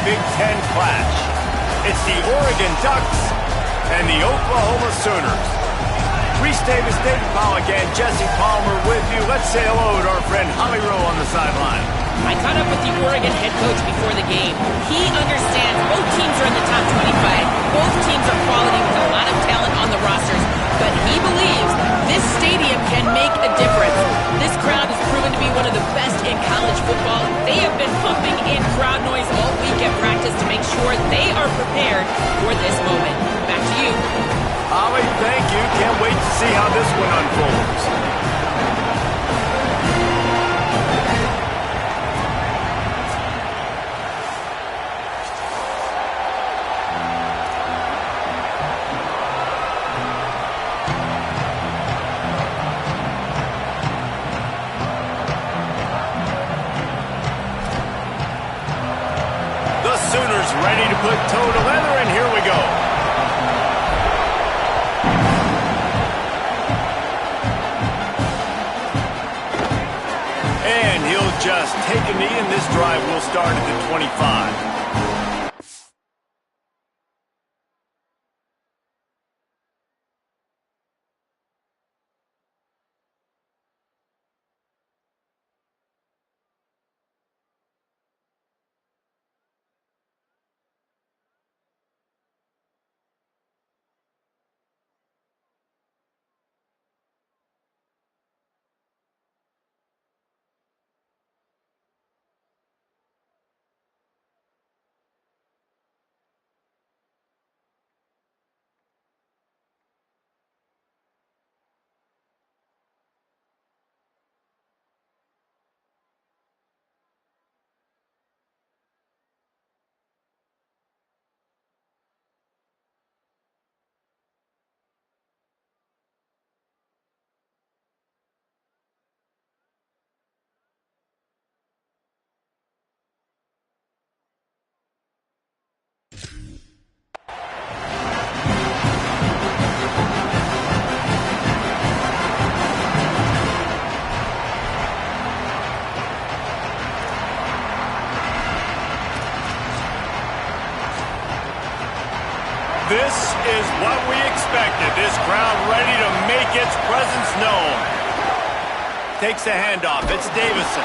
Big Ten clash. It's the Oregon Ducks and the Oklahoma Sooners. Reese Davis, David Pollock, and Jesse Palmer with you. Let's say hello to our friend Holly Rowe on the sideline. I caught up with the Oregon head coach before the game. He understands both teams are in the top 25. Both teams are quality with a lot of talent on the rosters. But he believes this stadium can make a difference. This crowd has proven to be one of the best in college football. They have been pumping in crowd noise all week at practice to make sure they are prepared for this moment. Back to you. Holly, thank you. Can't wait to see how this one unfolds. The Sooners ready to put toe to leather, and here we go. Just take a knee, and this drive will start at the 25. This is what we expected. This crowd ready to make its presence known. Takes the handoff. It's Davison.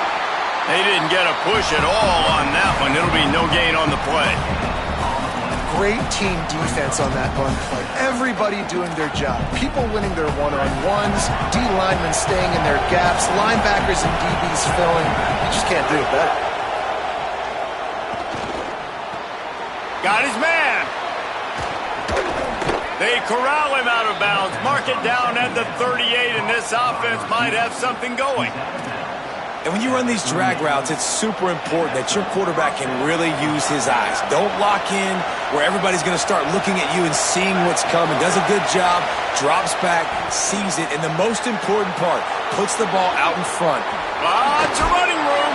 They didn't get a push at all on that one. It'll be no gain on the play. Great team defense on that run play. Everybody doing their job. People winning their one-on-ones. D linemen staying in their gaps. Linebackers and DBs filling. You just can't do it better. Got his man. They corral him out of bounds. Mark it down at the 38, and this offense might have something going. And when you run these drag routes, it's super important that your quarterback can really use his eyes. Don't lock in where everybody's going to start looking at you and seeing what's coming. Does a good job, drops back, sees it, and the most important part, puts the ball out in front. Lots of running room.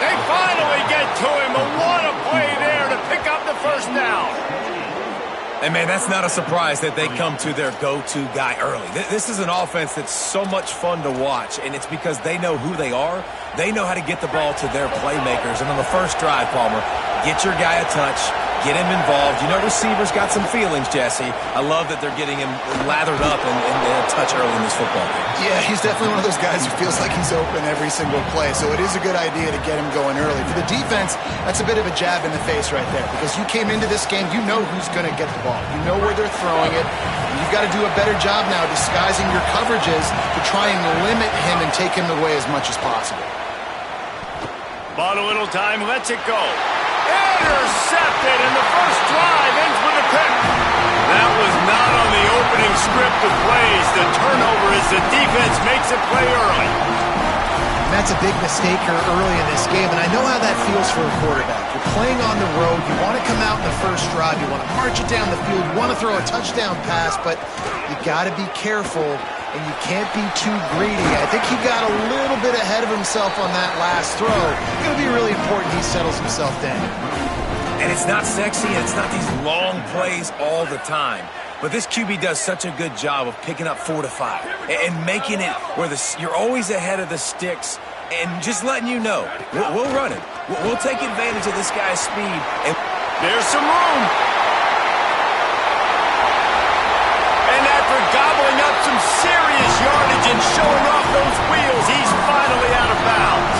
They finally get to him, but what a play there to pick up the first down. And, man, that's not a surprise that they come to their go-to guy early. This is an offense that's so much fun to watch, and it's because they know who they are. They know how to get the ball to their playmakers. And on the first drive, Palmer, get your guy a touch, get him involved. You know receivers got some feelings, Jesse. I love that they're getting him lathered up and a touch early in this football game. Yeah, he's definitely one of those guys who feels like he's open every single play, so it is a good idea to get him going early. For the defense, that's a bit of a jab in the face right there, because you came into this game, you know who's going to get the ball. You know where they're throwing it. You've got to do a better job now disguising your coverages to try and limit him and take him away as much as possible. Bought a little time, lets it go. Intercepted, and the first drive ends with a pick. That was not on the opening script of plays. The turnover as the defense makes it play early. And that's a big mistake here early in this game, and I know how that feels for a quarterback. You're playing on the road. You want to come out in the first drive. You want to march it down the field. You want to throw a touchdown pass, but you got to be careful, and you can't be too greedy. I think he got a little bit ahead of himself on that last throw. It's going to be really important he settles himself down. And it's not sexy, and it's not these long plays all the time. But this QB does such a good job of picking up 4 to 5 and making it where you're always ahead of the sticks and just letting you know, we'll run it. We'll take advantage of this guy's speed. And there's some room. And after gobbling up some serious yardage and showing off those wheels, he's finally out of bounds.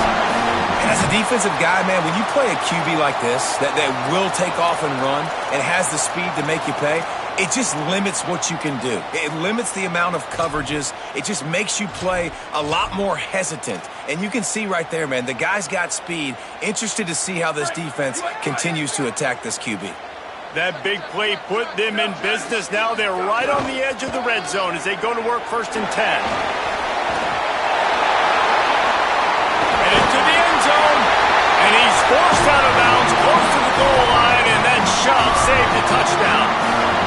And as a defensive guy, man, when you play a QB like this that will take off and run and has the speed to make you pay, it just limits what you can do. It limits the amount of coverages. It just makes you play a lot more hesitant. And you can see right there, man, the guy's got speed. Interested to see how this defense continues to attack this QB. That big play put them in business. Now they're right on the edge of the red zone as they go to work 1st and 10. And into the end zone. And he's forced out of bounds, close to the goal line, and that shove saved the touchdown.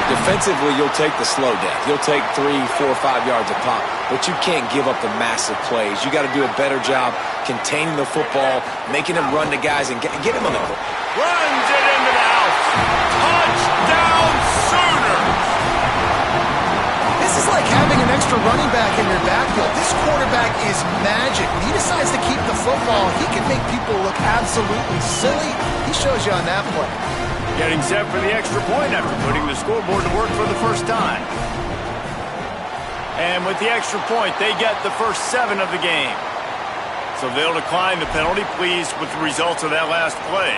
Defensively, you'll take the slow down. You'll take 3, 4, 5 yards a pop, but you can't give up the massive plays. You got to do a better job containing the football, making them run to guys, and get him on the goal. Runs it into the house. Touchdown Sooners! This is like having an extra running back in your backfield. This quarterback is magic. When he decides to keep the football, he can make people look absolutely silly. He shows you on that play. Getting set for the extra point after putting the scoreboard to work for the first time. And with the extra point, they get the first 7 of the game. So they'll decline the penalty, pleased with the results of that last play.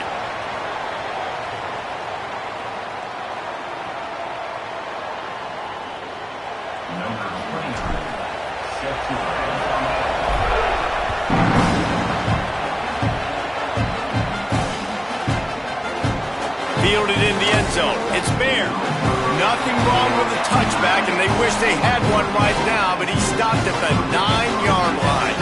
Fielded in the end zone. It's Bear. Nothing wrong with the touchback, and they wish they had one right now, but he stopped at the 9-yard line.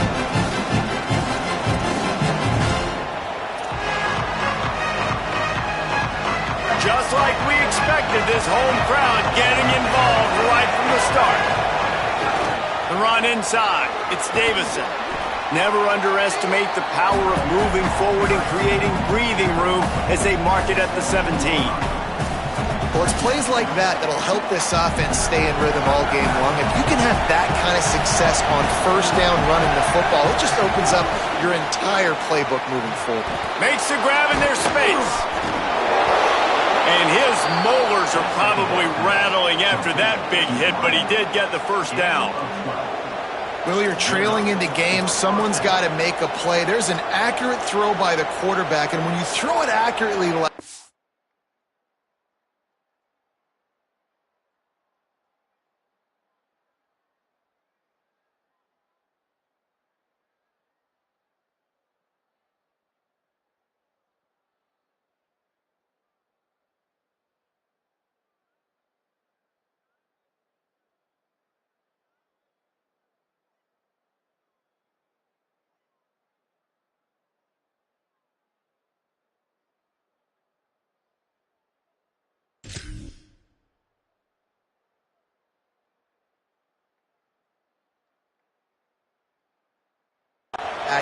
Just like we expected, this home crowd getting involved right from the start. The run inside. It's Davison. Never underestimate the power of moving forward and creating breathing room as they mark it at the 17. Well, it's plays like that that'll help this offense stay in rhythm all game long. If you can have that kind of success on 1st down running the football, it just opens up your entire playbook moving forward. Makes the grab in their space. And his molars are probably rattling after that big hit, but he did get the first down. Well, you're trailing into games. Someone's got to make a play. There's an accurate throw by the quarterback, and when you throw it accurately like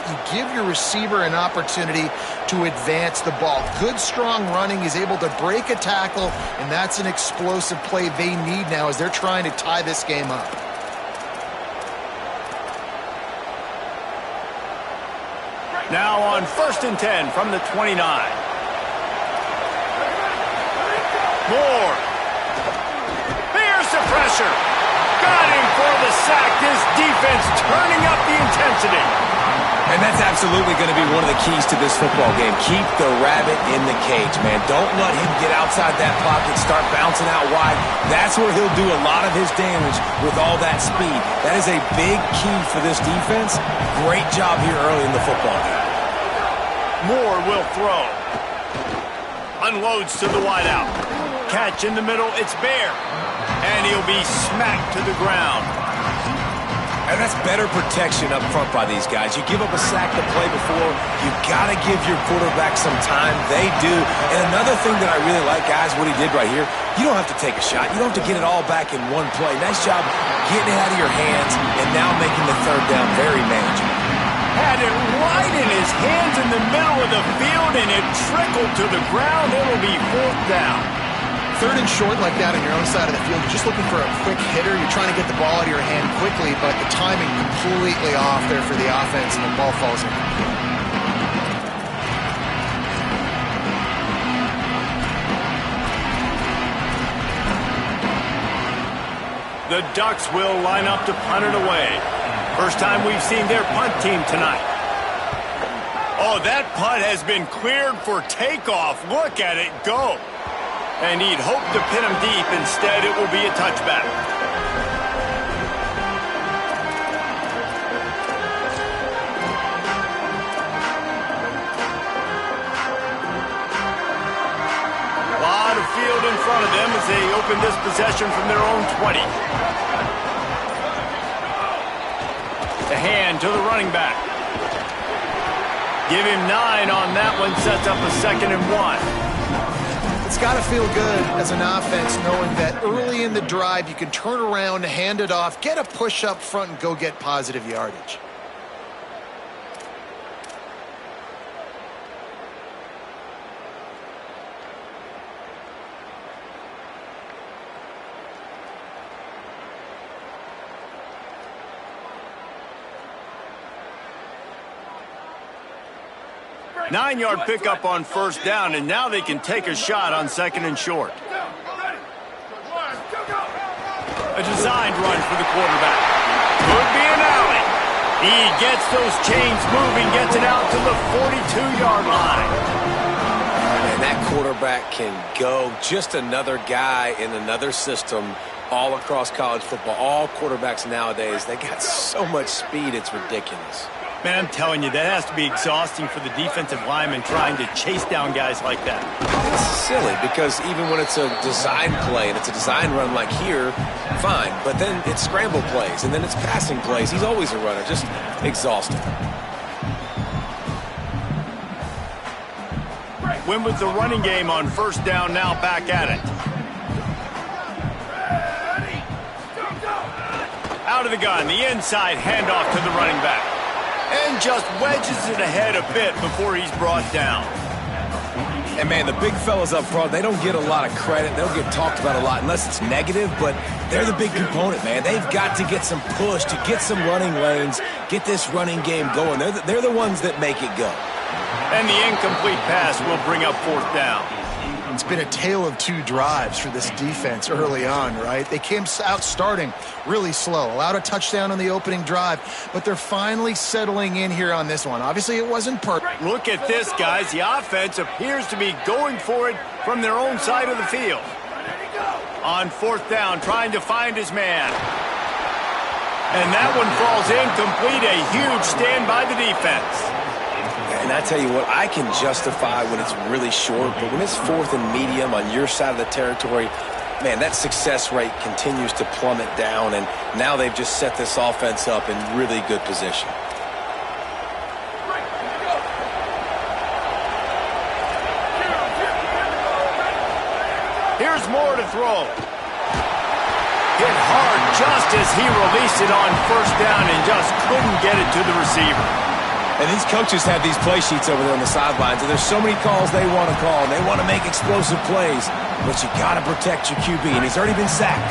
you give your receiver an opportunity to advance the ball. Good, strong running. He's able to break a tackle, and that's an explosive play they need now as they're trying to tie this game up. Now on 1st and 10 from the 29. Moore. There's the pressure. Got him for the sack. This defense turning up the intensity. And that's absolutely going to be one of the keys to this football game. Keep the rabbit in the cage, man. Don't let him get outside that pocket, start bouncing out wide. That's where he'll do a lot of his damage with all that speed. That is a big key for this defense. Great job here early in the football game. Moore will throw. Unloads to the wideout. Catch in the middle, it's Bear. And he'll be smacked to the ground. And that's better protection up front by these guys. You give up a sack the play before, you got to give your quarterback some time. They do. And another thing that I really like, guys, what he did right here, you don't have to take a shot. You don't have to get it all back in one play. Nice job getting it out of your hands and now making the 3rd down very manageable. Had it right in his hands in the middle of the field, and it trickled to the ground. It'll be 4th down. third and short like that on your own side of the field, you're just looking for a quick hitter. You're trying to get the ball out of your hand quickly, but the timing completely off there for the offense, and the ball falls incomplete. The Ducks will line up to punt it away. First time we've seen their punt team tonight. Oh, that punt has been cleared for takeoff. Look at it go. And he'd hoped to pin him deep. Instead, it will be a touchback. A lot of field in front of them as they open this possession from their own 20. The hand to the running back. Give him 9 on that one, sets up a 2nd and 1. It's got to feel good as an offense knowing that early in the drive you can turn around, hand it off, get a push up front, and go get positive yardage. Nine-yard pickup on first down, and now they can take a shot on 2nd and short. A designed run for the quarterback. Could be an alley. He gets those chains moving, gets it out to the 42-yard line. And that quarterback can go. Just another guy in another system all across college football. All quarterbacks nowadays, they got so much speed, it's ridiculous. Man, I'm telling you, that has to be exhausting for the defensive lineman trying to chase down guys like that. It's silly because even when it's a design play and it's a design run like here, fine. But then it's scramble plays and then it's passing plays. He's always a runner, just exhausting. Win with the running game on first down, now back at it. Out of the gun, the inside handoff to the running back. And just wedges it ahead a bit before he's brought down. And, man, the big fellas up front, they don't get a lot of credit. They don't get talked about a lot unless it's negative, but they're the big component, man. They've got to get some push, to get some running lanes, get this running game going. They're the ones that make it go. And the incomplete pass will bring up fourth down. It's been a tale of two drives for this defense early on, right? They came out starting really slow, allowed a touchdown on the opening drive, but they're finally settling in here on this one. Obviously, it wasn't perfect. Look at this, guys. The offense appears to be going for it from their own side of the field. On fourth down, trying to find his man. And that one falls incomplete. A huge stand by the defense. And I tell you what, I can justify when it's really short, but when it's 4th and medium on your side of the territory, man, that success rate continues to plummet down, and now they've just set this offense up in really good position. Here's more to throw. Hit hard just as he released it on first down and just couldn't get it to the receiver. And these coaches have these play sheets over there on the sidelines, and there's so many calls they want to call, and they want to make explosive plays, but you got to protect your QB, and he's already been sacked.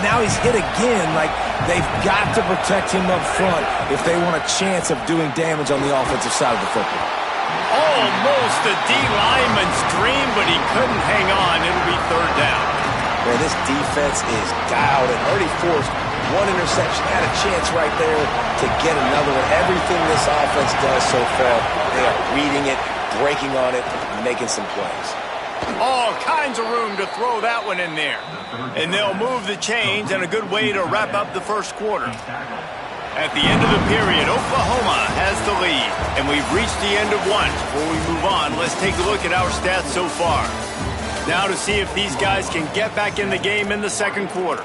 Now he's hit again. Like, they've got to protect him up front if they want a chance of doing damage on the offensive side of the football. Almost a D-lineman's dream, but he couldn't hang on. It'll be third down. Man, this defense is dialed and already forced one interception. Had a chance right there to get another one. Everything this offense does so far, they are reading it, breaking on it, making some plays. All kinds of room to throw that one in there. And they'll move the chains, and a good way to wrap up the first quarter. At the end of the period, Oklahoma has the lead, and we've reached the end of one. Before we move on, let's take a look at our stats so far. Now to see if these guys can get back in the game in the second quarter.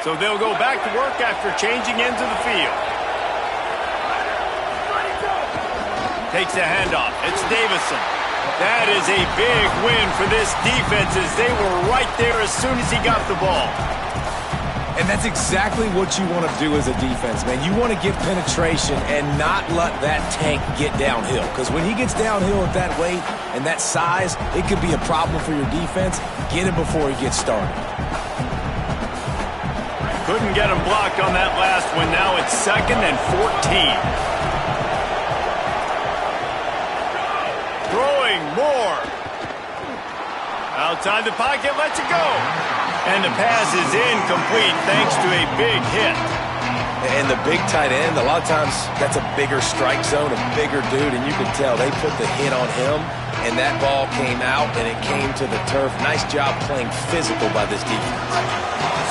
So they'll go back to work after changing into the field. Takes a handoff. It's Davison. That is a big win for this defense as they were right there as soon as he got the ball. And that's exactly what you want to do as a defense, man. You want to get penetration and not let that tank get downhill. Because when he gets downhill at that weight and that size, it could be a problem for your defense. Get him before he gets started. Couldn't get him blocked on that last one. Now it's 2nd and 14. Throwing more. Outside the pocket, lets it go. And the pass is incomplete thanks to a big hit. And the big tight end, a lot of times that's a bigger strike zone, a bigger dude, and you can tell they put the hit on him, and that ball came out, and it came to the turf. Nice job playing physical by this defense.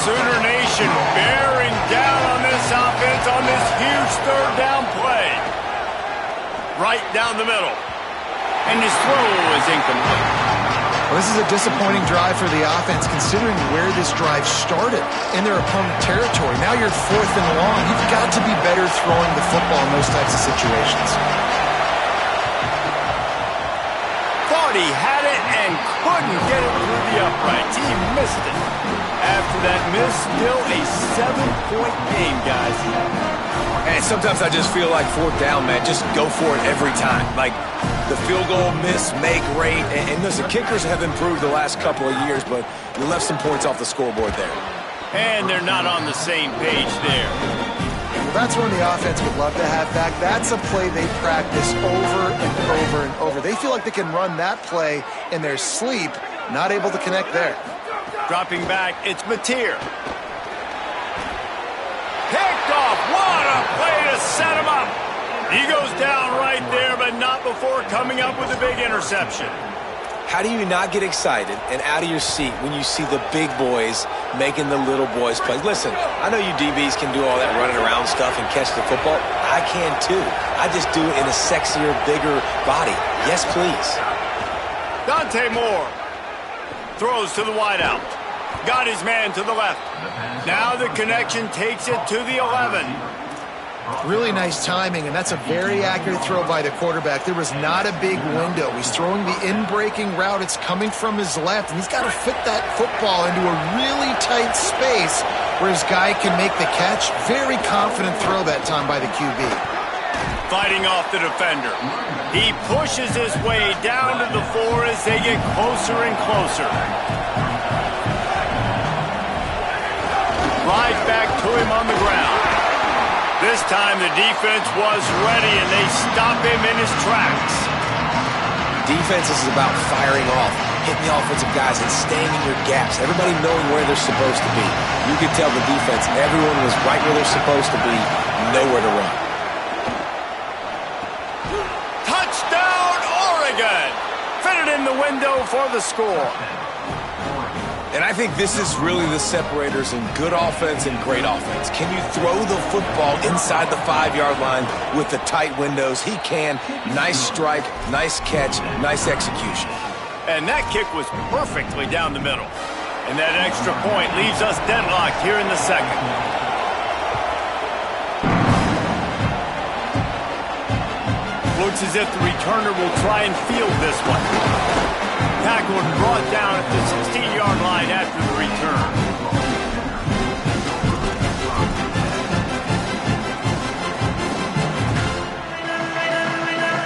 Sooner Nation bearing down on this offense on this huge 3rd down play. Right down the middle. And his throw is incomplete. Well, this is a disappointing drive for the offense considering where this drive started in their opponent territory. Now you're 4th and long. You've got to be better throwing the football in those types of situations. Thought he had it and couldn't get it through the uprights. He missed it. After that miss, still a 7-point game, guys. And sometimes I just feel like 4th down, man, just go for it every time. Like, the field goal miss, make rate, and listen, kickers have improved the last couple of years, but you left some points off the scoreboard there. And they're not on the same page there. Well, that's one the offense would love to have back. That's a play they practice over and over and over. They feel like they can run that play in their sleep, not able to connect there. Dropping back, it's Mateer. Picked off. What a play to set him up. He goes down right there, but not before coming up with a big interception. How do you not get excited and out of your seat when you see the big boys making the little boys play? Listen, I know you DBs can do all that running around stuff and catch the football. I can too. I just do it in a sexier, bigger body. Yes, please. Dante Moore throws to the wideout. Got his man to the left. Now the connection takes it to the 11. Really nice timing, and that's a very accurate throw by the quarterback. There was not a big window. He's throwing the in-breaking route. It's coming from his left, and he's got to fit that football into a really tight space where his guy can make the catch. Very confident throw that time by the QB. Fighting off the defender. He pushes his way down to the 4 as they get closer and closer. Right back to him on the ground. This time the defense was ready, and they stop him in his tracks. Defense is about firing off, hitting the offensive guys, and staying in your gaps. Everybody knowing where they're supposed to be. You could tell the defense, everyone was right where they're supposed to be, nowhere to run. Touchdown, Oregon! Fitted in the window for the score. And I think this is really the separators in good offense and great offense. Can you throw the football inside the 5-yard line with the tight windows? He can. Nice strike, nice catch, nice execution. And that kick was perfectly down the middle. And that extra point leaves us deadlocked here in the 2nd. Looks as if the returner will try and field this one. Tackled and brought down at the 16-yard line after the return.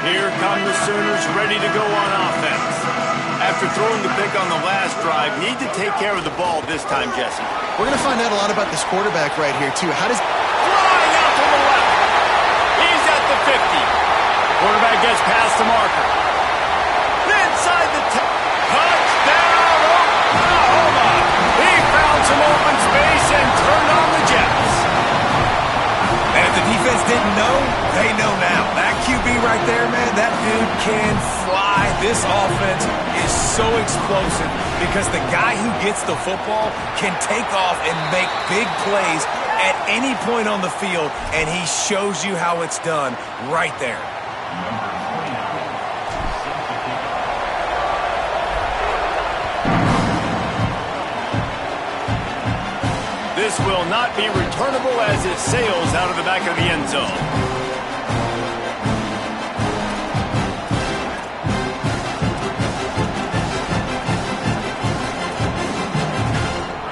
Here come the Sooners ready to go on offense. After throwing the pick on the last drive, need to take care of the ball this time, Jesse. We're going to find out a lot about this quarterback right here, too. How does... Flying out to the left. He's at the 50. Quarterback gets past the marker. Inside the 10. Touchdown, Oklahoma. He found some open space and turned on the Jets. And if the defense didn't know, they know now. That QB right there, man, that dude can fly. This offense is so explosive because the guy who gets the football can take off and make big plays at any point on the field, and he shows you how it's done right there. This will not be returnable as it sails out of the back of the end zone.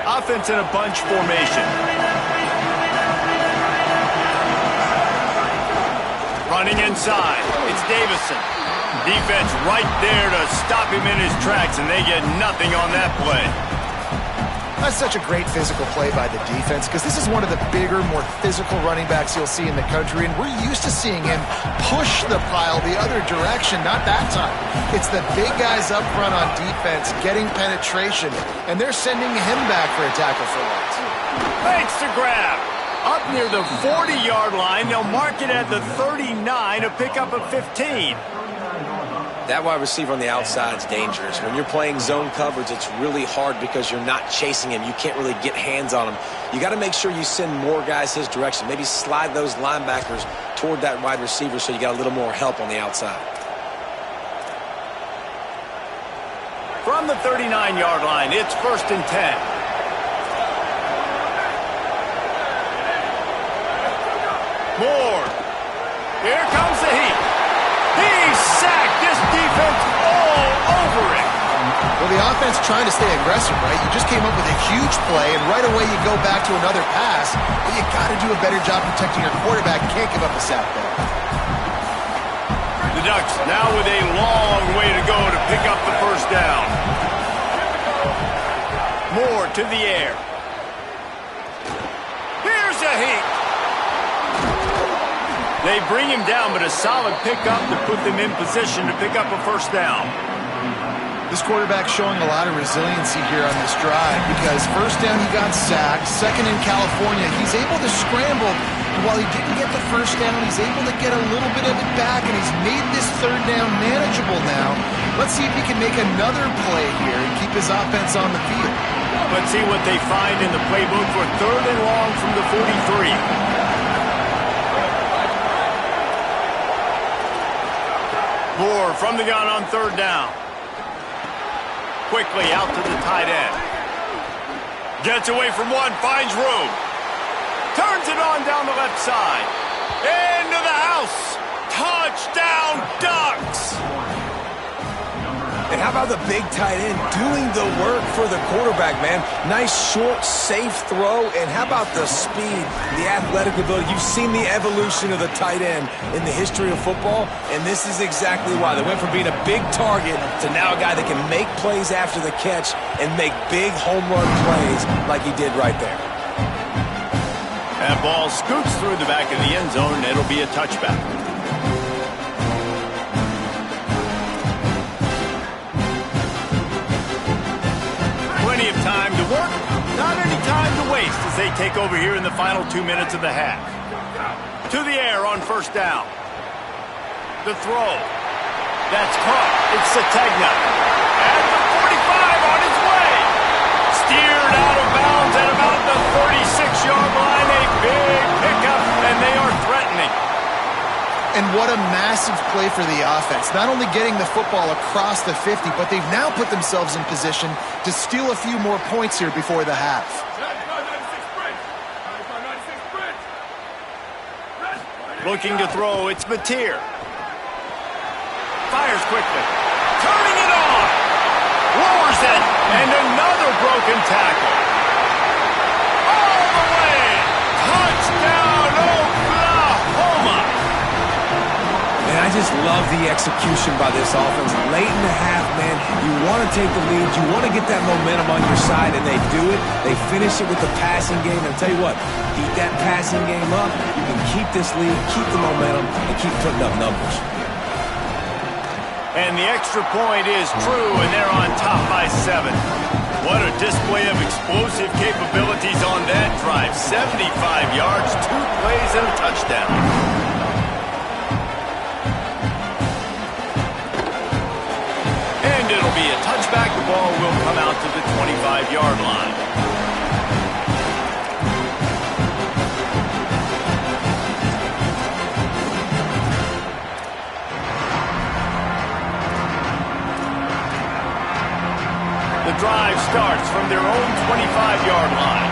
Offense in a bunch formation. Running inside. It's Davison. Defense right there to stop him in his tracks, and they get nothing on that play. That's such a great physical play by the defense because this is one of the bigger, more physical running backs you'll see in the country, and we're used to seeing him push the pile the other direction. Not that time. It's the big guys up front on defense getting penetration, and they're sending him back for a tackle for loss. Fakes to grab. Up near the 40-yard line, they'll mark it at the 39, a pickup of 15. That wide receiver on the outside is dangerous. When you're playing zone coverage, it's really hard because you're not chasing him. You can't really get hands on him. You got to make sure you send more guys his direction. Maybe slide those linebackers toward that wide receiver so you got a little more help on the outside. From the 39-yard line, it's 1st and 10. Moore. Here comes the heat. He's sacked. This defense all over it. Well, the offense trying to stay aggressive, right? You just came up with a huge play, and right away you go back to another pass, but you got to do a better job protecting your quarterback. You can't give up a sack there. The Ducks now with a long way to go to pick up the first down. Moore to the air. Here's a heat. They bring him down, but a solid pickup to put them in position to pick up a first down. This quarterback's showing a lot of resiliency here on this drive because first down he got sacked, second in California, he's able to scramble, and while he didn't get the first down, he's able to get a little bit of it back, and he's made this third down manageable now. Let's see if he can make another play here and keep his offense on the field. Let's see what they find in the playbook for 3rd and long from the 43. Moore from the gun on 3rd down. Quickly out to the tight end. Gets away from one, finds room. Turns it on down the left side. Into the house. Touchdown, Ducks! And how about the big tight end doing the work for the quarterback, man? Nice, short, safe throw. And how about the speed, the athletic ability? You've seen the evolution of the tight end in the history of football, and this is exactly why. They went from being a big target to now a guy that can make plays after the catch and make big home run plays like he did right there. That ball scoots through the back of the end zone, and it'll be a touchback. Plenty of time to work, not any time to waste as they take over here in the final 2 minutes of the half. To the air on 1st down. The throw. That's caught. It's Sategna. At the 45 on his way. Steered out of bounds at about the 36-yard line. A big pickup, and they are threatening. And what a massive play for the offense. Not only getting the football across the 50, but they've now put themselves in position to steal a few more points here before the half. Looking to throw, it's Mateer. Fires quickly. Turning it on. Lowers it. And another broken tackle. All the way. Touchdown, Oklahoma. And I just love the execution by this offense. Late in the half, man, you want to take the lead. You want to get that momentum on your side, and they do it. They finish it with the passing game. And I'll tell you what, keep that passing game up. You can keep this lead, keep the momentum, and keep putting up numbers. And the extra point is true, and they're on top by 7. What a display of explosive capabilities on that drive. 75 yards, 2 plays, and a touchdown. And it'll be a touchback. The ball will come out to the 25-yard line. The drive starts from their own 25-yard line.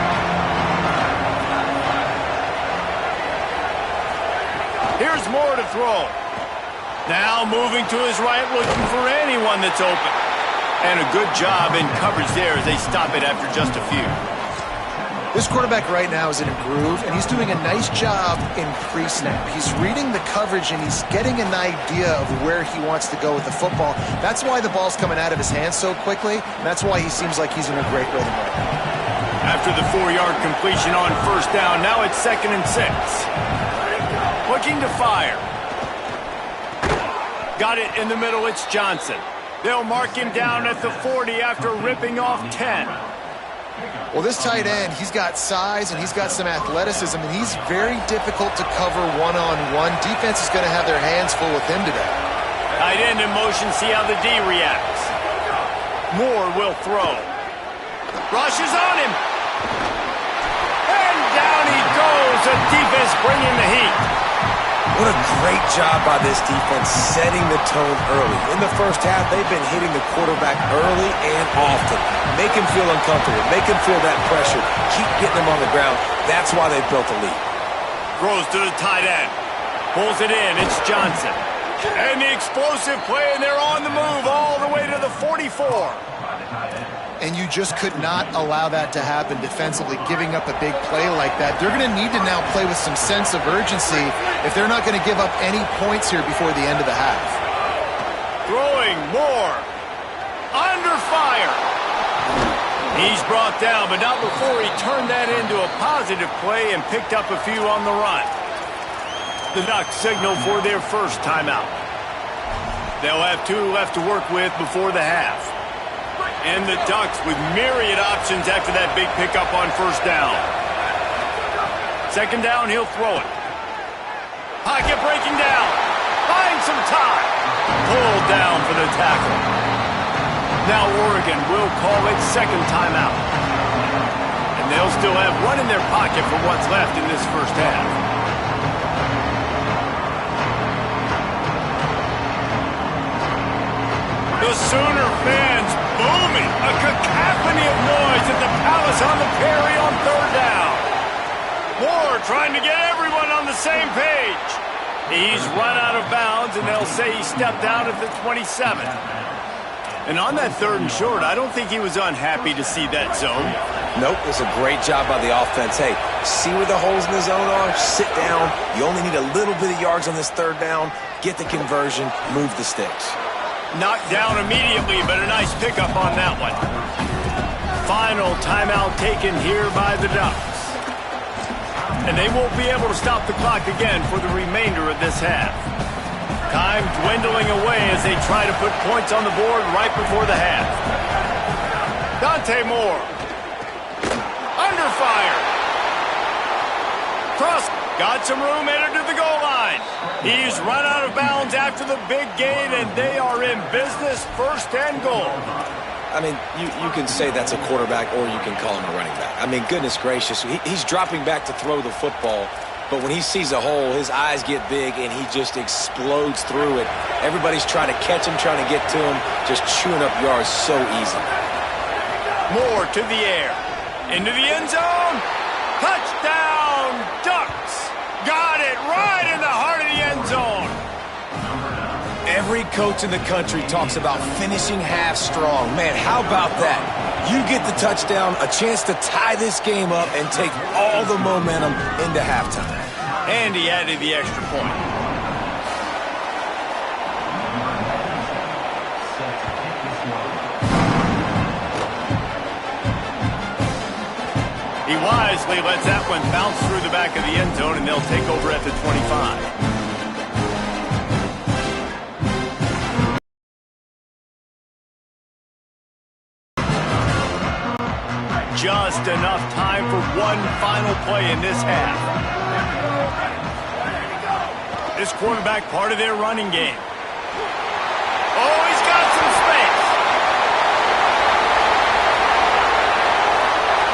Here's Moore to throw. Now moving to his right, looking for anyone that's open. And a good job in coverage there as they stop it after just a few. This quarterback right now is in a groove, and he's doing a nice job in pre-snap. He's reading the coverage, and he's getting an idea of where he wants to go with the football. That's why the ball's coming out of his hands so quickly, and that's why he seems like he's in a great rhythm right now. After the 4-yard completion on first down, now it's 2nd and 6. Looking to fire. Got it in the middle, it's Johnson. They'll mark him down at the 40 after ripping off 10. Well, this tight end, he's got size and he's got some athleticism, and he's very difficult to cover one-on-one. Defense is going to have their hands full with him today. Tight end in motion, see how the D reacts. Moore will throw. Rushes on him. And down he goes. The defense bringing the heat. What a great job by this defense setting the tone early. In the first half, they've been hitting the quarterback early and often. Make him feel uncomfortable. Make him feel that pressure. Keep getting him on the ground. That's why they've built a lead. Throws to the tight end. Pulls it in. It's Johnson. And the explosive play, and they're on the move all the way to the 44. And you just could not allow that to happen defensively, giving up a big play like that. They're going to need to now play with some sense of urgency if they're not going to give up any points here before the end of the half. Throwing more. Under fire. He's brought down, but not before he turned that into a positive play and picked up a few on the run. The Ducks signal for their first timeout. They'll have 2 left to work with before the half. And the Ducks with myriad options after that big pickup on first down. 2nd down, he'll throw it. Pocket breaking down. Finds some time. Pulled down for the tackle. Now Oregon will call its 2nd timeout. And they'll still have 1 in their pocket for what's left in this first half. The Sooner fans booming. A cacophony of noise at the Palace on the Prairie on 3rd down. Moore trying to get everyone on the same page. He's run out of bounds, and they'll say he stepped out at the 27. And on that 3rd and short, I don't think he was unhappy to see that zone. Nope, it's a great job by the offense. Hey, see where the holes in the zone are? Sit down. You only need a little bit of yards on this 3rd down. Get the conversion. Move the sticks. Knocked down immediately, but a nice pickup on that one. Final timeout taken here by the Ducks. And they won't be able to stop the clock again for the remainder of this half. Time dwindling away as they try to put points on the board right before the half. Dante Moore. Under fire. Cross. Got some room, entered to the goal line. He's run out of bounds after the big gain, and they are in business, 1st and goal. I mean, you can say that's a quarterback, or you can call him a running back. I mean, goodness gracious, he's dropping back to throw the football, but when he sees a hole, his eyes get big, and he just explodes through it. Everybody's trying to catch him, trying to get to him, just chewing up yards so easy. Moore to the air. Into the end zone. Touchdown, Ducks. Got it right in the heart of the end zone. Every coach in the country talks about finishing half strong. Man, how about that? You get the touchdown, a chance to tie this game up and take all the momentum into halftime. And he added the extra point. He wisely lets that one bounce through the back of the end zone, and they'll take over at the 25. Just enough time for one final play in this half. This quarterback part of their running game. Oh, he's got some space.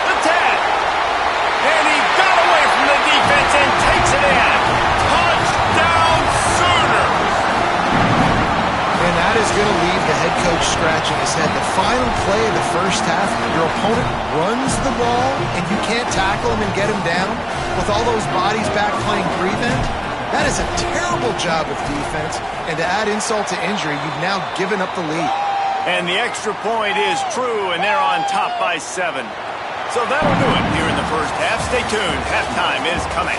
The 10. And he got away from the defense and takes it in. Touchdown, Sooners. And that is going to leave the head coach scratching his head. The final play of the first half, your opponent runs the ball and you can't tackle him and get him down with all those bodies back playing prevent. That is a terrible job of defense. And to add insult to injury, you've now given up the lead. And the extra point is true, and they're on top by 7. So that'll do it here in the first half. Stay tuned. Halftime is coming.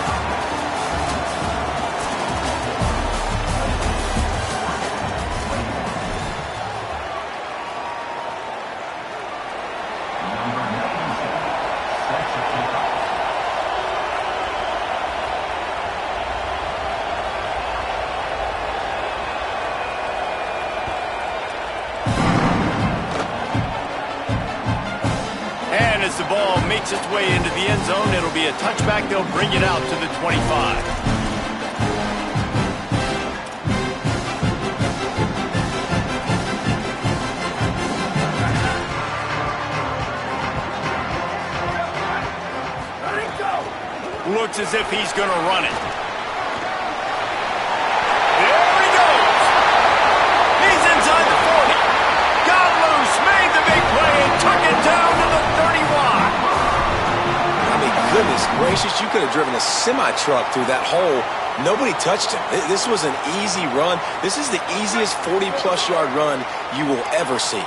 As the ball makes its way into the end zone, it'll be a touchback. They'll bring it out to the 25. Looks as if he's going to run it. There he goes. He's inside the 40. Got loose, made the big play, and took it down to the 31. I mean, goodness gracious, you could have driven a semi-truck through that hole. Nobody touched him. This was an easy run. This is the easiest 40-plus yard run you will ever see.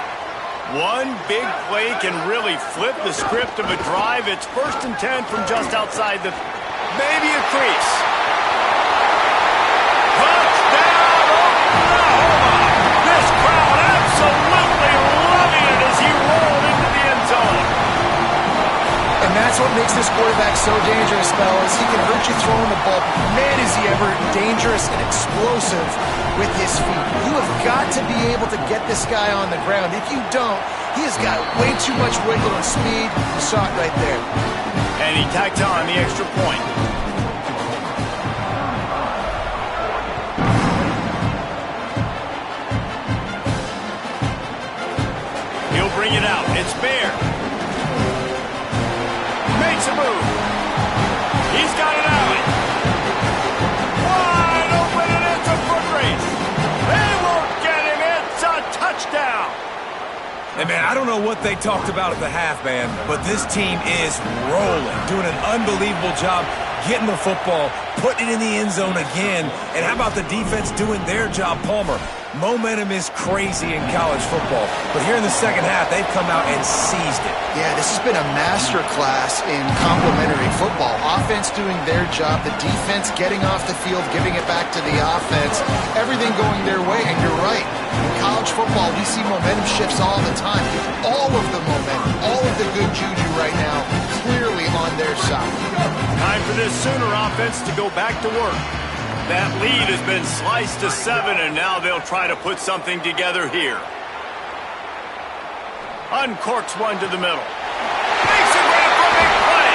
One big play can really flip the script of a drive. It's 1st and 10 from just outside the, maybe a crease. Touchdown, Oklahoma! This crowd absolutely loving it as he rolled into the end zone. And that's what makes this quarterback so dangerous, fellas. He can hurt you throwing the ball. Man, is he ever dangerous and explosive with his feet. You have got to be able to get this guy on the ground. If you don't, he has got way too much wiggle and speed. You saw it right there. And he tacked on the extra point. He'll bring it out. It's Bear. Makes a move. He's got an alley. Wide open, and it's a foot race. They won't get him. It's a touchdown. Hey, man, I don't know what they talked about at the half, man, but this team is rolling, doing an unbelievable job getting the football, putting it in the end zone again. And how about the defense doing their job, Palmer? Momentum is crazy in college football, but here in the second half, they've come out and seized it. Yeah, this has been a master class in complementary football. Offense doing their job, the defense getting off the field, giving it back to the offense, everything going their way. And you're right, in college football, we see momentum shifts all the time. All of the momentum, all of the good juju right now, clearly on their side. Time for this Sooner offense to go back to work. That lead has been sliced to 7, and now they'll try to put something together here. Uncorks one to the middle. Makes a grab for a big play.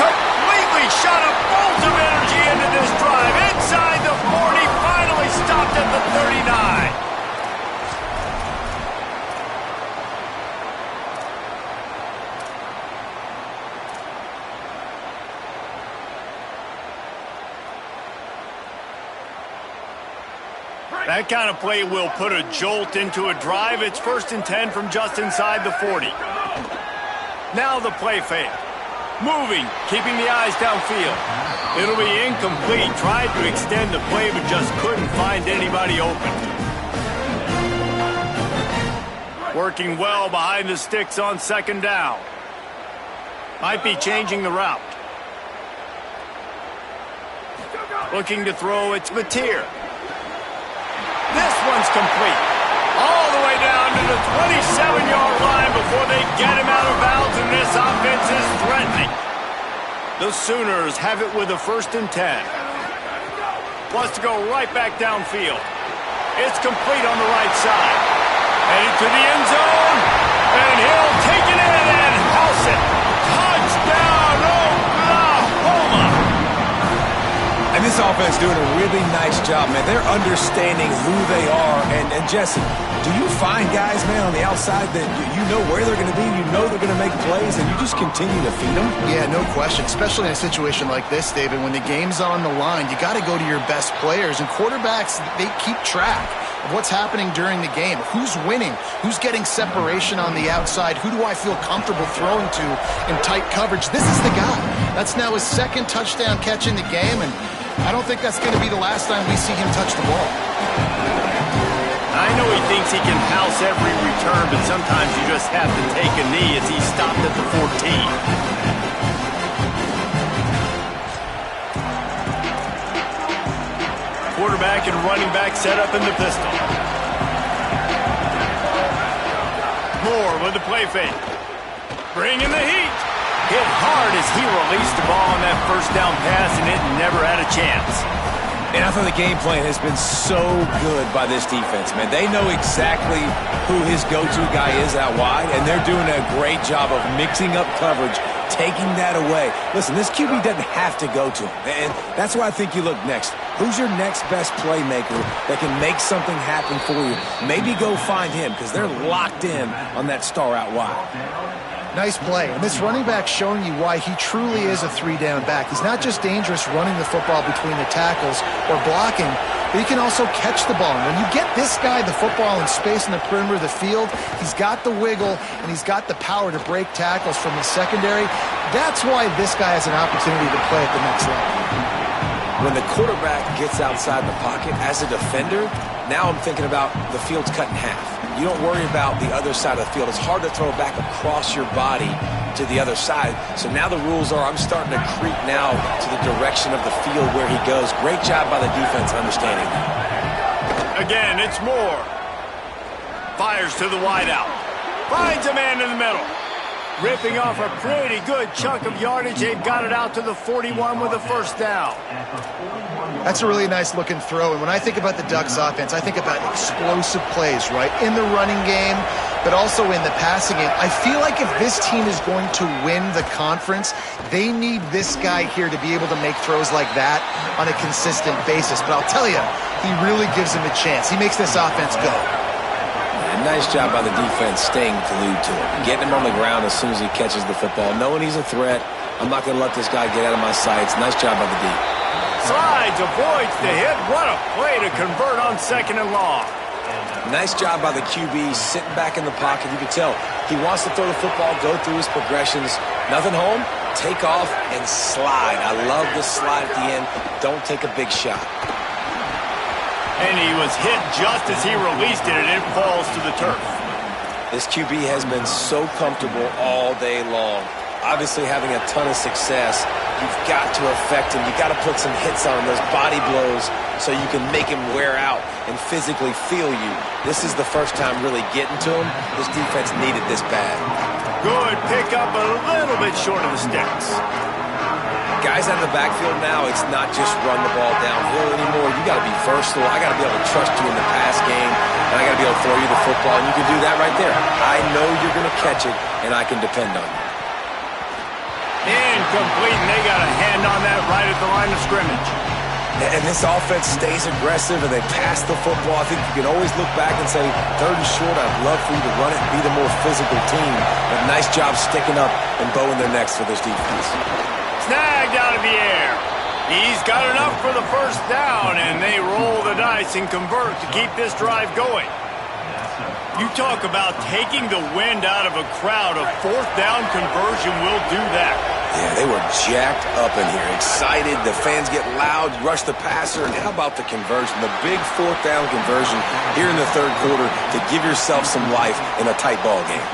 Completely shot a bolt of energy into this drive. Inside the 40, finally stopped at the 39. That kind of play will put a jolt into a drive. It's 1st and 10 from just inside the 40. Now the play fake. Moving, keeping the eyes downfield. It'll be incomplete. Tried to extend the play, but just couldn't find anybody open. Working well behind the sticks on 2nd down. Might be changing the route. Looking to throw, it's Mateer. This one's complete. All the way down to the 27-yard line before they get him out of bounds, and this offense is threatening. The Sooners have it with a 1st and 10. Wants to go right back downfield. It's complete on the right side. Headed to the end zone, and he'll take it in and house it. Touchdown, Oklahoma! And this offense doing a really nice job, man. They're understanding who they are. And Jesse, do you find guys, man, on the outside that you know where they're going to be, you know they're going to make plays, and you just continue to feed them? Yeah, no question, especially in a situation like this, David. When the game's on the line, you got to go to your best players. And quarterbacks, they keep track of what's happening during the game. Who's winning? Who's getting separation on the outside? Who do I feel comfortable throwing to in tight coverage? This is the guy. That's now his 2nd touchdown catch in the game, and I don't think that's going to be the last time we see him touch the ball. I know he thinks he can house every return, but sometimes you just have to take a knee as he stopped at the 14. quarterback and running back set up in the pistol. Moore with the play fake. Bringing the heat. Hit hard as he released the ball on that first down pass, and it never had a chance. And I thought the game plan has been so good by this defense, man. They know exactly who his go-to guy is out wide, and they're doing a great job of mixing up coverage, taking that away. Listen, this QB doesn't have to go to him, and that's why I think you look next. Who's your next best playmaker that can make something happen for you? Maybe go find him, because they're locked in on that star out wide. Nice play. And this running back showing you why he truly is a three-down back. He's not just dangerous running the football between the tackles or blocking, but he can also catch the ball. And when you get this guy the football in space in the perimeter of the field, he's got the wiggle and he's got the power to break tackles from the secondary. That's why this guy has an opportunity to play at the next level. When the quarterback gets outside the pocket as a defender, now I'm thinking about the field's cut in half. You don't worry about the other side of the field. It's hard to throw back across your body to the other side. So now the rules are I'm starting to creep now to the direction of the field where he goes. Great job by the defense understanding that. Again, it's Moore. Fires to the wideout. Finds a man in the middle. Ripping off a pretty good chunk of yardage. They've got it out to the 41 with a first down. That's a really nice looking throw. And when I think about the Ducks offense, I think about explosive plays, right? In the running game, but also in the passing game. I feel like if this team is going to win the conference, they need this guy here to be able to make throws like that on a consistent basis. But I'll tell you, he really gives him a chance. He makes this offense go. Nice job by the defense staying glued to him. Getting him on the ground as soon as he catches the football. Knowing he's a threat, I'm not going to let this guy get out of my sights. Nice job by the D. Slides, avoids the hit. What a play to convert on 2nd and long. Nice job by the QB sitting back in the pocket. You can tell he wants to throw the football, go through his progressions. Nothing home, take off, and slide. I love the slide at the end. Don't take a big shot. And he was hit just as he released it, and it falls to the turf. This QB has been so comfortable all day long. Obviously having a ton of success. You've got to affect him. You've got to put some hits on him, those body blows, so you can make him wear out and physically feel you. This is the first time really getting to him. This defense needed this bad. Good pick up, a little bit short of the sticks. Guys out of the backfield now, it's not just run the ball downhill anymore. You got to be versatile. I got to be able to trust you in the pass game, and I got to be able to throw you the football, and you can do that right there. I know you're going to catch it, and I can depend on you. Incomplete, and they got a hand on that right at the line of scrimmage. And this offense stays aggressive, and they pass the football. I think you can always look back and say, 3rd and short, I'd love for you to run it and be the more physical team. But nice job sticking up and bowing their necks for this defense. Snagged out of the air. He's got enough for the first down, and they roll the dice and convert to keep this drive going. You talk about taking the wind out of a crowd. A 4th down conversion will do that. Yeah, they were jacked up in here, excited. The fans get loud, rush the passer, and how about the conversion? The big 4th down conversion here in the 3rd quarter to give yourself some life in a tight ball game.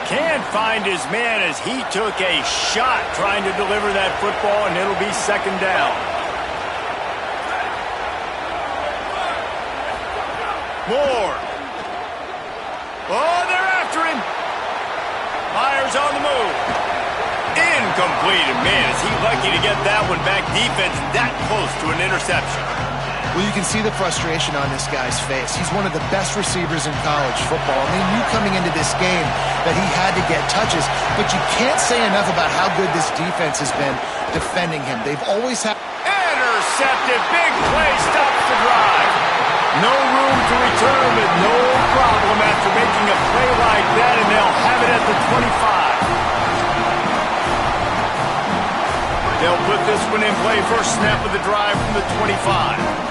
Can't find his man as he took a shot trying to deliver that football, and it'll be 2nd down. Moore. Oh, they're after him. Myers on the move. Incomplete, and man, is he lucky to get that one back. Defense that close to an interception. Well, you can see the frustration on this guy's face. He's one of the best receivers in college football. And they knew coming into this game that he had to get touches. But you can't say enough about how good this defense has been defending him. They've always had... Intercepted. Big play stops the drive. No room to return, but no problem after making a play like that, and they'll have it at the 25. They'll put this one in play. First snap of the drive from the 25.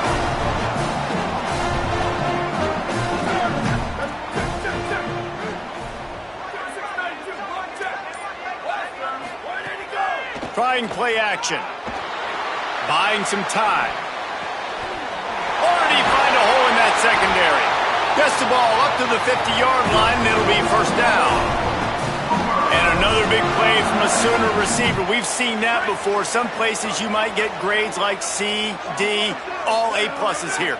Trying play action. Buying some time. Already find a hole in that secondary. Gets the ball up to the 50-yard line, and it'll be first down. And another big play from a Sooner receiver. We've seen that before. Some places you might get grades like C, D, all A-pluses here.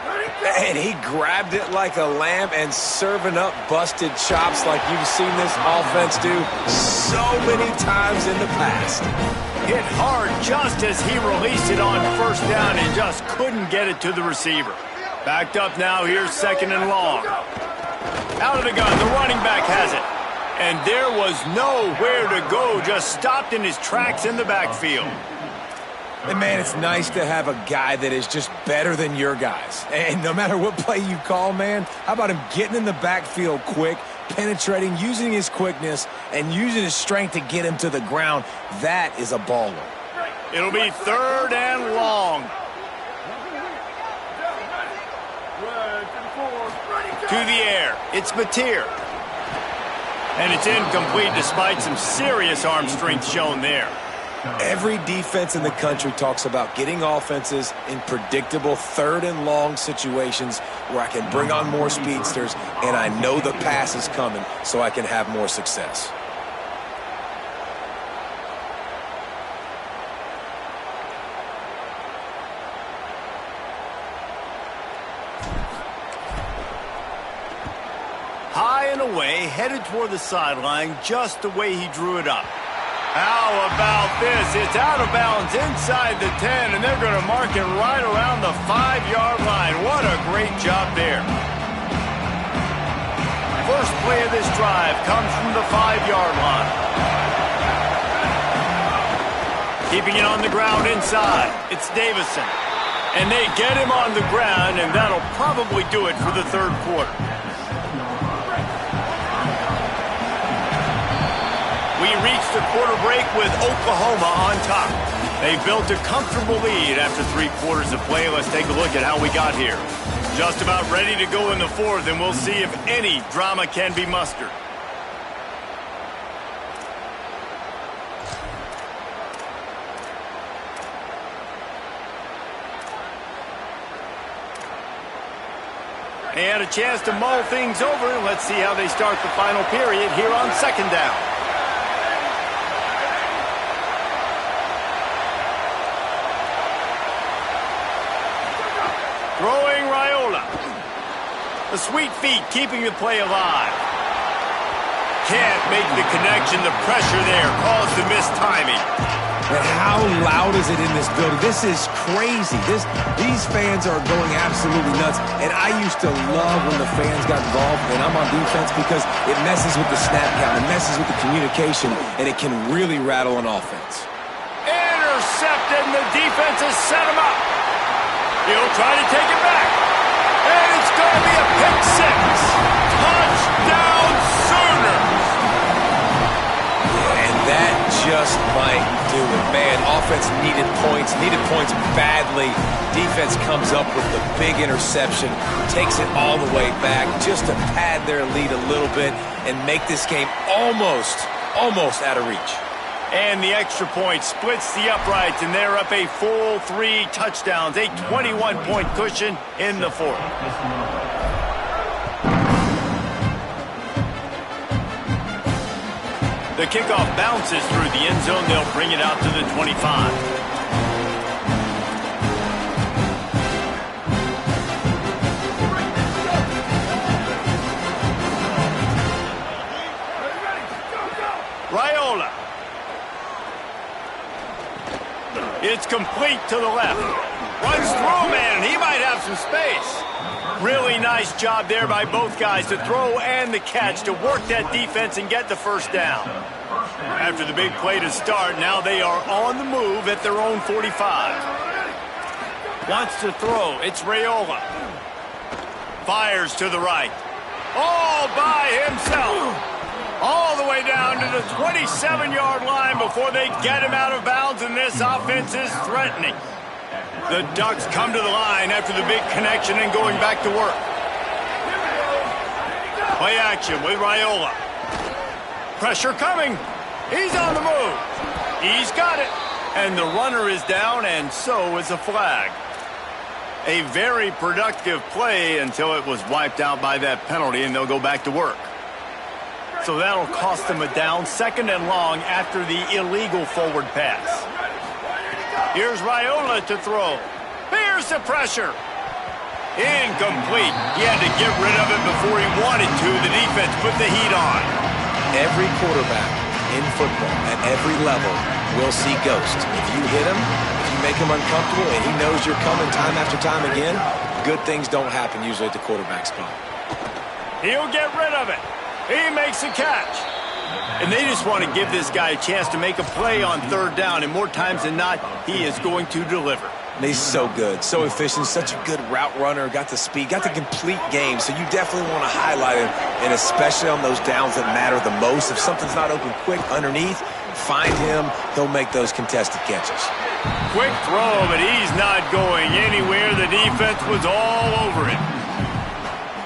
And he grabbed it like a lamb and serving up busted chops like you've seen this offense do so many times in the past. Hit hard just as he released it on first down and just couldn't get it to the receiver. Backed up now, here's 2nd and long. Out of the gun, the running back has it. And there was nowhere to go, just stopped in his tracks in the backfield. And, man, it's nice to have a guy that is just better than your guys. And no matter what play you call, man, how about him getting in the backfield quick, penetrating, using his quickness, and using his strength to get him to the ground. That is a baller. It'll be 3rd and long. To the air. It's Mateer. And it's incomplete despite some serious arm strength shown there. Every defense in the country talks about getting offenses in predictable 3rd and long situations where I can bring on more speedsters and I know the pass is coming so I can have more success. High and away, headed toward the sideline, just the way he drew it up. How about this? It's out of bounds inside the 10, and they're going to mark it right around the 5-yard line. What a great job there. First play of this drive comes from the 5-yard line. Keeping it on the ground inside, it's Davison. And they get him on the ground, and that'll probably do it for the 3rd quarter. We reached the quarter break with Oklahoma on top. They built a comfortable lead after 3 quarters of play. Let's take a look at how we got here. Just about ready to go in the 4th, and we'll see if any drama can be mustered. They had a chance to mull things over. Let's see how they start the final period here on 2nd down. Throwing Raiola. The sweet feet keeping the play alive. Can't make the connection. The pressure there caused the missed timing. And how loud is it in this building? This is crazy. These fans are going absolutely nuts. And I used to love when the fans got involved when I'm on defense because it messes with the snap count. It messes with the communication. And it can really rattle an offense. Intercepted, and the defense has set him up. He'll try to take it back. And it's going to be a pick 6. Touchdown Sooners. And that just might do it. Man, offense needed points badly. Defense comes up with the big interception, takes it all the way back just to pad their lead a little bit and make this game almost out of reach. And the extra point splits the uprights, and they're up a full 3 touchdowns, a 21-point cushion in the 4th. The kickoff bounces through the end zone. They'll bring it out to the 25. Raiola. It's complete to the left. Runs through, man, and he might have some space. Really nice job there by both guys to throw and the catch to work that defense and get the first down. After the big play to start, now they are on the move at their own 45. Wants to throw. It's Raiola. Fires to the right. All by himself. All the way down to the 27-yard line before they get him out of bounds, and this offense is threatening. The Ducks come to the line after the big connection and going back to work. Play action with Raiola. Pressure coming. He's on the move. He's got it. And the runner is down, and so is a flag. A very productive play until it was wiped out by that penalty, and they'll go back to work. So that'll cost them a down, 2nd and long after the illegal forward pass. Here's Raiola to throw. Here's the pressure. Incomplete. He had to get rid of it before he wanted to. The defense put the heat on. Every quarterback in football at every level will see ghosts. If you hit him, if you make him uncomfortable, and he knows you're coming time after time again, good things don't happen usually at the quarterback spot. He'll get rid of it. He makes a catch. And they just want to give this guy a chance to make a play on 3rd down, and more times than not, he is going to deliver. And he's so good, so efficient, such a good route runner, got the speed, got the complete game, so you definitely want to highlight him, and especially on those downs that matter the most. If something's not open quick underneath, find him, he'll make those contested catches. Quick throw, but he's not going anywhere. The defense was all over him.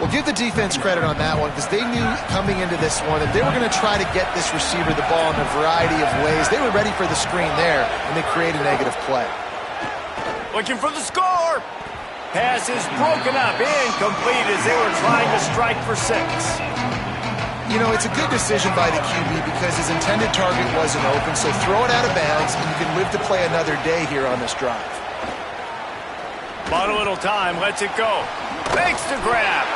Well, give the defense credit on that one because they knew coming into this one that they were going to try to get this receiver the ball in a variety of ways. They were ready for the screen there, and they created a negative play. Looking for the score. Pass is broken up, incomplete as they were trying to strike for 6. You know, it's a good decision by the QB because his intended target wasn't open, so throw it out of bounds, and you can live to play another day here on this drive. Bought a little time, lets it go. Makes the grab.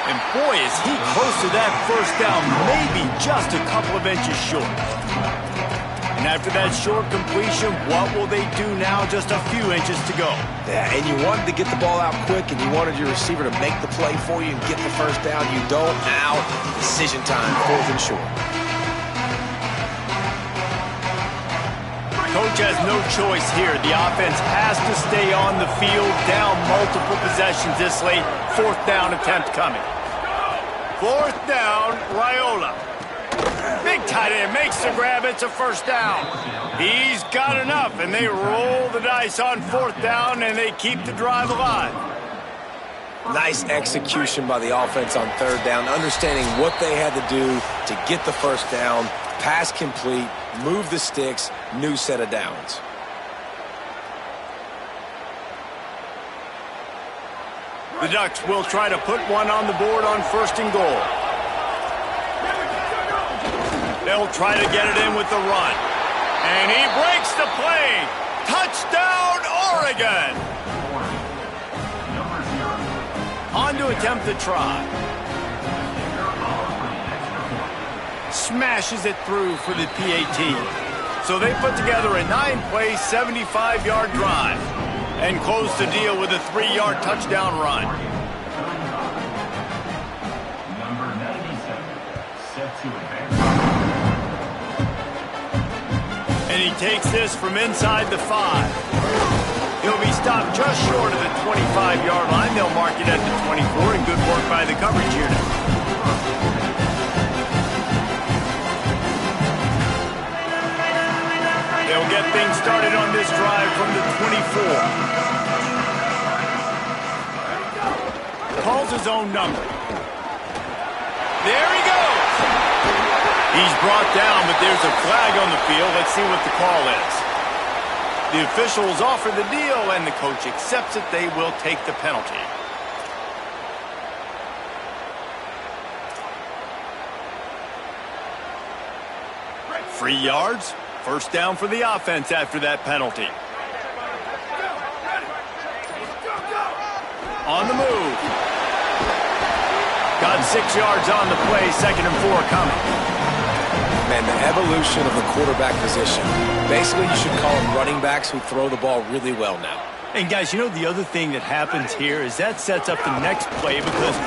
And boy, is he close to that 1st down, maybe just a couple of inches short. And after that short completion, what will they do now? Just a few inches to go. Yeah, and you wanted to get the ball out quick, and you wanted your receiver to make the play for you and get the 1st down. You don't now. Decision time, 4th and short. Coach has no choice here. The offense has to stay on the field, down multiple possessions this late. 4th down attempt coming. 4th down, Raiola. Big tight end makes the grab. It's a 1st down. He's got enough, and they roll the dice on 4th down, and they keep the drive alive. Nice execution by the offense on 3rd down, understanding what they had to do to get the 1st down, pass complete, move the sticks, new set of downs. The Ducks will try to put one on the board on 1st and goal. They'll try to get it in with the run. And he breaks the play. Touchdown, Oregon! On to attempt the try. Smashes it through for the PAT. So they put together a 9-play, 75-yard drive and close the deal with a 3-yard touchdown run. Number 97, set to advance. And he takes this from inside the 5. He'll be stopped just short of the 25-yard line. They'll mark it at the 24, and good work by the coverage unit. They'll get things started on this drive from the 24. Calls his own number. There he goes. He's brought down, but there's a flag on the field. Let's see what the call is. The officials offer the deal, and the coach accepts it. They will take the penalty. Free yards. 1st down for the offense after that penalty. On the move. Got 6 yards on the play. 2nd and 4 coming. Man, the evolution of the quarterback position. Basically, you should call them running backs who throw the ball really well now. And guys, you know the other thing that happens here is that sets up the next play because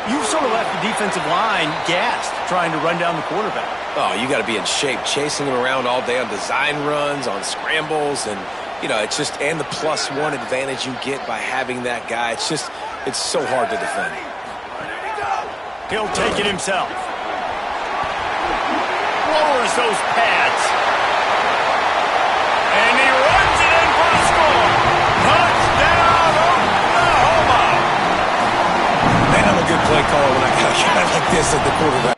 you've sort of left the defensive line gassed trying to run down the quarterback. Oh, you got to be in shape, chasing him around all day on design runs, on scrambles, and, you know, it's just, and the +1 advantage you get by having that guy. It's just, it's so hard to defend. He'll take it himself. Lowers those pads. And he runs it in for the score. Touchdown, Oklahoma! Man, I'm a good play caller when I got a guy like this at the quarterback